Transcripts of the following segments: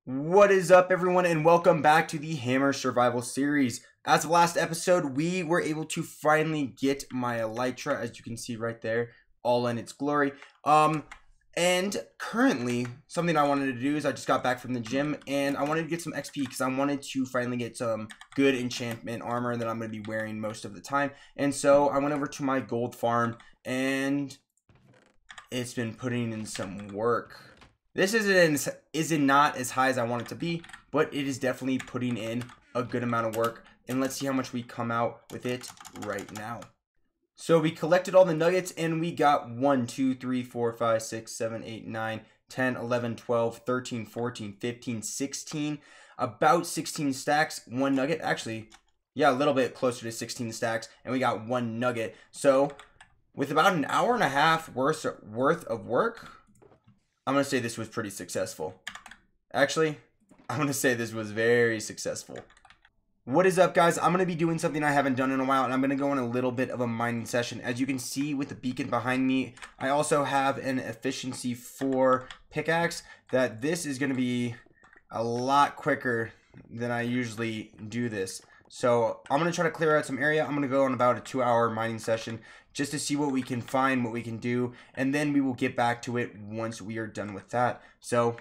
What is up, everyone, and welcome back to the Hammer Survival Series. As of last episode, we were able to finally get my elytra, as you can see right there, all in its glory. And currently, something I wanted to do is I just got back from the gym, and I wanted to get some XP because I wanted to finally get some good enchantment armor that I'm going to be wearing most of the time. And so I went over to my gold farm, and it's been putting in some work. This isn't not as high as I want it to be, but it is definitely putting in a good amount of work. And let's see how much we come out with it right now. So we collected all the nuggets and we got 1, 2, 3, 4, 5, 6, 7, 8, 9, 10, 11, 12, 13, 14, 15, 16. About 16 stacks, 1 nugget. Actually, yeah, a little bit closer to 16 stacks. And we got 1 nugget. So with about an hour and a half worth of work, I'm going to say this was pretty successful. Actually, I'm going to say this was very successful. What is up, guys? I'm going to be doing something I haven't done in a while, and I'm going to go on a little bit of a mining session. As you can see with the beacon behind me, I also have an efficiency 4 pickaxe that this is going to be a lot quicker than I usually do this. So I'm going to try to clear out some area. I'm going to go on about a 2-hour mining session just to see what we can find, what we can do, and then we will get back to it once we are done with that. So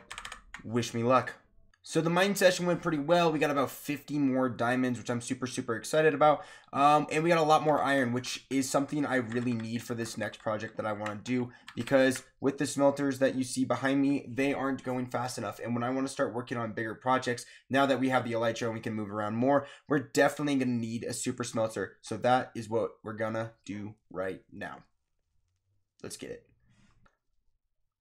wish me luck. So the mining session went pretty well. We got about 50 more diamonds, which I'm super excited about. And we got a lot more iron, which is something I really need for this next project that I want to do. Because with the smelters that you see behind me, they aren't going fast enough. And when I want to start working on bigger projects, now that we have the elytra and we can move around more, we're definitely going to need a super smelter. So that is what we're going to do right now. Let's get it.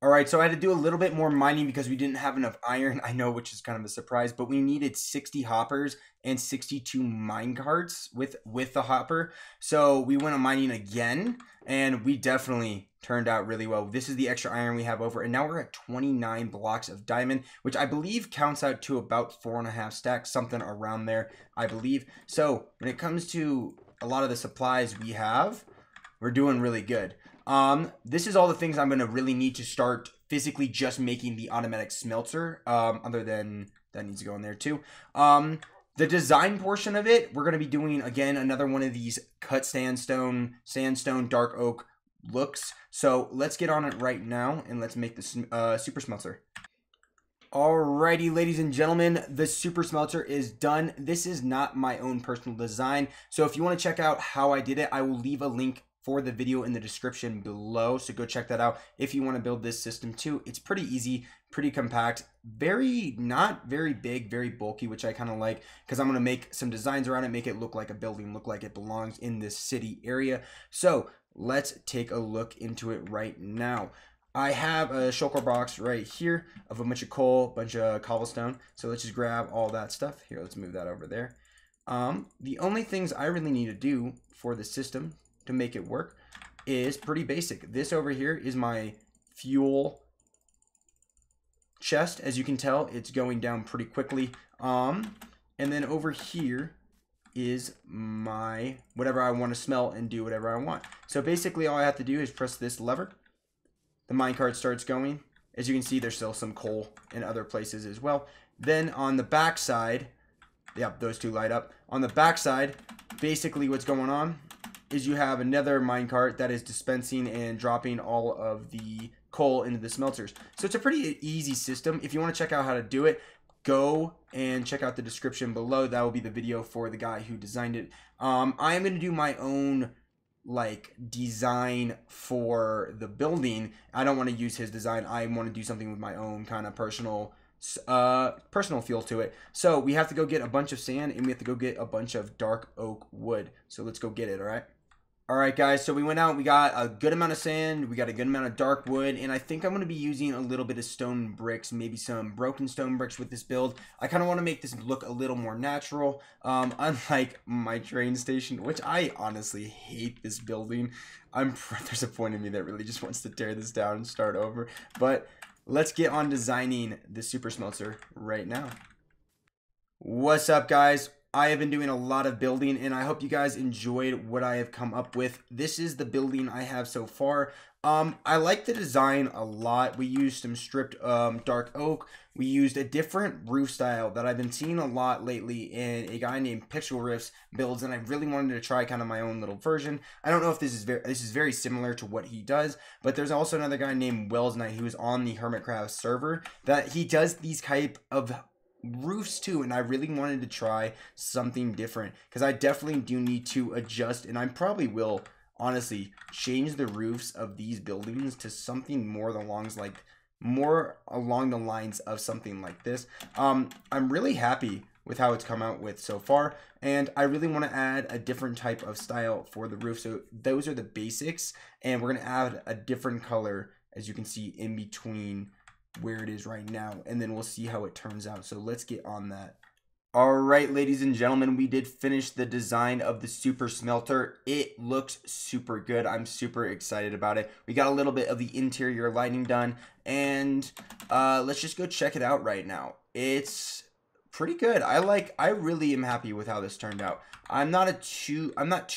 Alright, so I had to do a little bit more mining because we didn't have enough iron, I know, which is kind of a surprise, but we needed 60 hoppers and 62 mine carts with the hopper. So we went on mining again, and we definitely turned out really well. This is the extra iron we have over, and now we're at 29 blocks of diamond, which I believe counts out to about 4.5 stacks, something around there, I believe. So when it comes to a lot of the supplies we have, we're doing really good. This is all the things I'm going to really need to start physically just making the automatic smelter, other than that needs to go in there too. The design portion of it, we're going to be doing, again, another one of these cut sandstone, dark oak looks. So let's get on it right now and let's make the super smelter. Alrighty, ladies and gentlemen, the super smelter is done. This is not my own personal design. So if you want to check out how I did it, I will leave a link for the video in the description below, so go check that out if you want to build this system too. It's pretty easy, pretty compact, not very big, very bulky, which I kind of like because I'm going to make some designs around it, make it look like a building, look like it belongs in this city area. So let's take a look into it right now. I have a shulker box right here of a bunch of coal, bunch of cobblestone, so let's just grab all that stuff. Here, let's move that over there. The only things I really need to do for the system to make it work is pretty basic. This over here is my fuel chest. As you can tell, it's going down pretty quickly. And then over here is my whatever I want to smelt and do whatever I want. So basically all I have to do is press this lever. The minecart starts going. As you can see, there's still some coal in other places as well. Then on the back side, yep, those two light up. On the back side, basically what's going on is you have another minecart that is dispensing and dropping all of the coal into the smelters. So it's a pretty easy system. If you want to check out how to do it, go and check out the description below. That will be the video for the guy who designed it. I am going to do my own design for the building. I don't want to use his design. I want to do something with my own kind of personal feel to it. So we have to go get a bunch of sand and we have to go get a bunch of dark oak wood. So let's go get it. All right, guys, so we went out, we got a good amount of sand, we got a good amount of dark wood, and I think I'm going to be using a little bit of stone bricks, maybe some broken stone bricks with this build. I kind of want to make this look a little more natural, unlike my train station, which I honestly hate this building. There's a point in me that really just wants to tear this down and start over, but let's get on designing the super smelter right now. What's up, guys? I have been doing a lot of building, and I hope you guys enjoyed what I have come up with. This is the building I have so far. I like the design a lot. We used some stripped dark oak. We used a different roof style that I've been seeing a lot lately in a guy named Pixel Riffs builds, and I really wanted to try kind of my own little version. I don't know if this is very similar to what he does, but there's also another guy named Wells Knight who's on the Hermitcraft server that he does these type of roofs too, and I really wanted to try something different because I definitely do need to adjust, and I probably will honestly change the roofs of these buildings to something more along the lines of something like this. I'm really happy with how it's come out with so far, and I really want to add a different type of style for the roof. So those are the basics, and we're going to add a different color, as you can see, in between where it is right now, and then we'll see how it turns out. So let's get on that. Alright, ladies and gentlemen, we did finish the design of the super smelter. It looks super good. I'm super excited about it. We got a little bit of the interior lighting done, and let's just go check it out right now. It's pretty good. I really am happy with how this turned out. I'm not too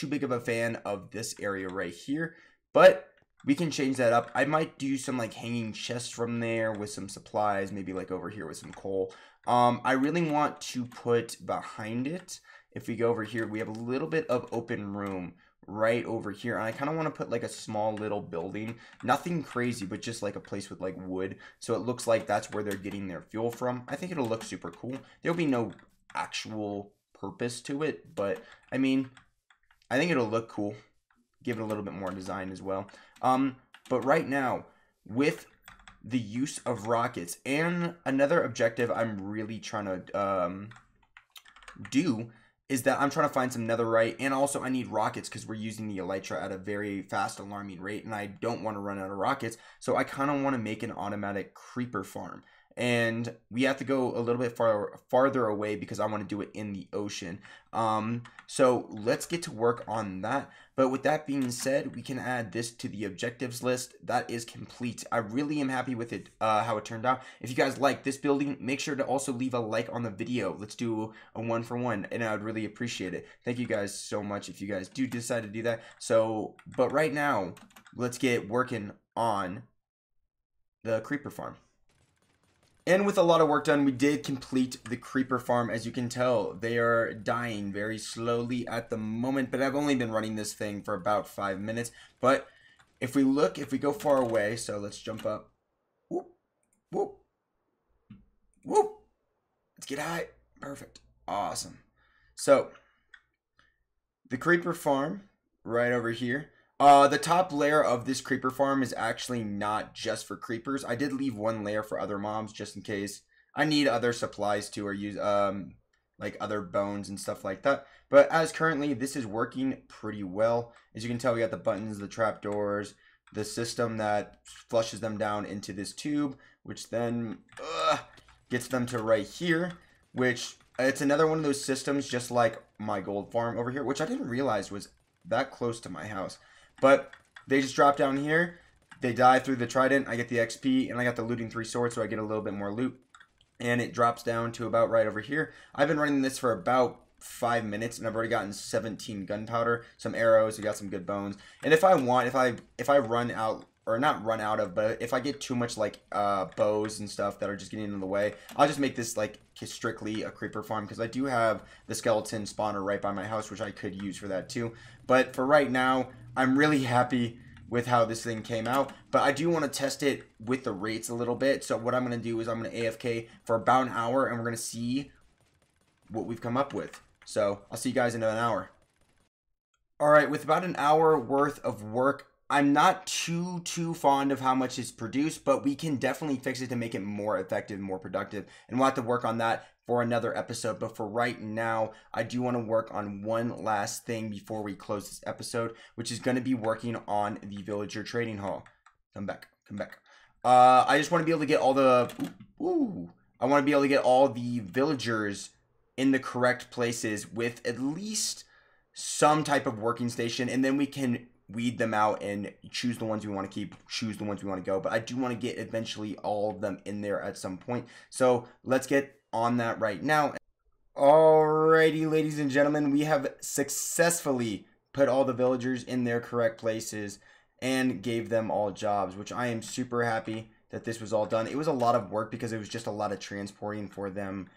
big of a fan of this area right here, but we can change that up. I might do some like hanging chests from there with some supplies, maybe like over here with some coal. I really want to put behind it, if we go over here, we have a little bit of open room right over here, and I kind of want to put like a small little building, nothing crazy, but just like a place with like wood, so it looks like that's where they're getting their fuel from. I think it'll look super cool. There'll be no actual purpose to it, but I mean, I think it'll look cool. Give it a little bit more design as well. But right now, with the use of rockets, and another objective I'm really trying to do is that I'm trying to find some netherite, and also I need rockets because we're using the elytra at a very fast, alarming rate, and I don't want to run out of rockets, so I kind of want to make an automatic creeper farm. And we have to go a little bit farther away because I want to do it in the ocean. So let's get to work on that. But with that being said, we can add this to the objectives list. That is complete. I really am happy with it, how it turned out. If you guys like this building, make sure to also leave a like on the video. Let's do a 1-for-1, and I would really appreciate it. Thank you guys so much if you guys do decide to do that. So, but right now, let's get working on the creeper farm. And with a lot of work done, we did complete the creeper farm. As you can tell, they are dying very slowly at the moment, but I've only been running this thing for about 5 minutes. But if we go far away, so let's jump up. Whoop, whoop, whoop. Let's get high. Perfect. Awesome. So, the creeper farm right over here. The top layer of this creeper farm is actually not just for creepers. I did leave one layer for other mobs just in case I need other supplies too, or use like other bones and stuff like that. But as currently, this is working pretty well. As you can tell, we got the buttons, the trapdoors, the system that flushes them down into this tube, which then gets them to right here, which it's another one of those systems just like my gold farm over here, which I didn't realize was that close to my house. But they just drop down here, they die through the trident, I get the XP, and I got the looting 3 swords, so I get a little bit more loot. And it drops down to about right over here. I've been running this for about 5 minutes, and I've already gotten 17 gunpowder, some arrows, we got some good bones. And if I want, if I run out, or not run out of, but if I get too much like bows and stuff that are just getting in the way, I'll just make this like strictly a creeper farm, because I do have the skeleton spawner right by my house, which I could use for that too. But for right now, I'm really happy with how this thing came out, but I do want to test it with the rates a little bit. So what I'm going to do is I'm going to AFK for about an hour, and we're going to see what we've come up with. So I'll see you guys in an hour. Alright, with about an hour worth of work, I'm not too fond of how much is produced, but we can definitely fix it to make it more effective, more productive, and we'll have to work on that for another episode. But for right now, I do want to work on one last thing before we close this episode, which is going to be working on the villager trading hall. Come back. I just want to be able to get all the I want to be able to get all the villagers in the correct places with at least some type of working station, and then we can weed them out and choose the ones we want to keep, choose the ones we want to go. But I do want to get eventually all of them in there at some point. So let's get on that right now. Alrighty, ladies and gentlemen, we have successfully put all the villagers in their correct places and gave them all jobs, which I am super happy that this was all done. It was a lot of work because it was just a lot of transporting for them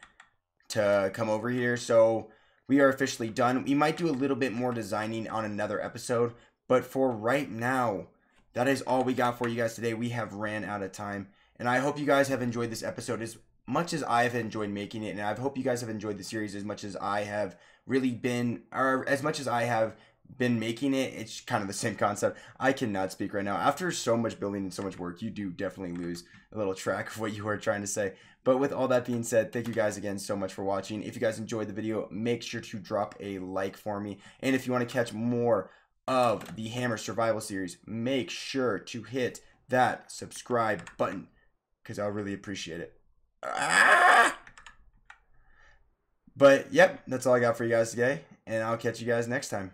to come over here. So we are officially done. We might do a little bit more designing on another episode, but for right now, that is all we got for you guys today. We have ran out of time, and I hope you guys have enjoyed this episode as much as I have enjoyed making it, and I hope you guys have enjoyed the series as much as I have really been, or as much as I have been making it. It's kind of the same concept. I cannot speak right now. After so much building and so much work, you do definitely lose a little track of what you are trying to say. But with all that being said, thank you guys again so much for watching. If you guys enjoyed the video, make sure to drop a like for me. And if you want to catch more of the Hammer Survival series, make sure to hit that subscribe button because I'll really appreciate it. But yep, that's all I got for you guys today, and I'll catch you guys next time.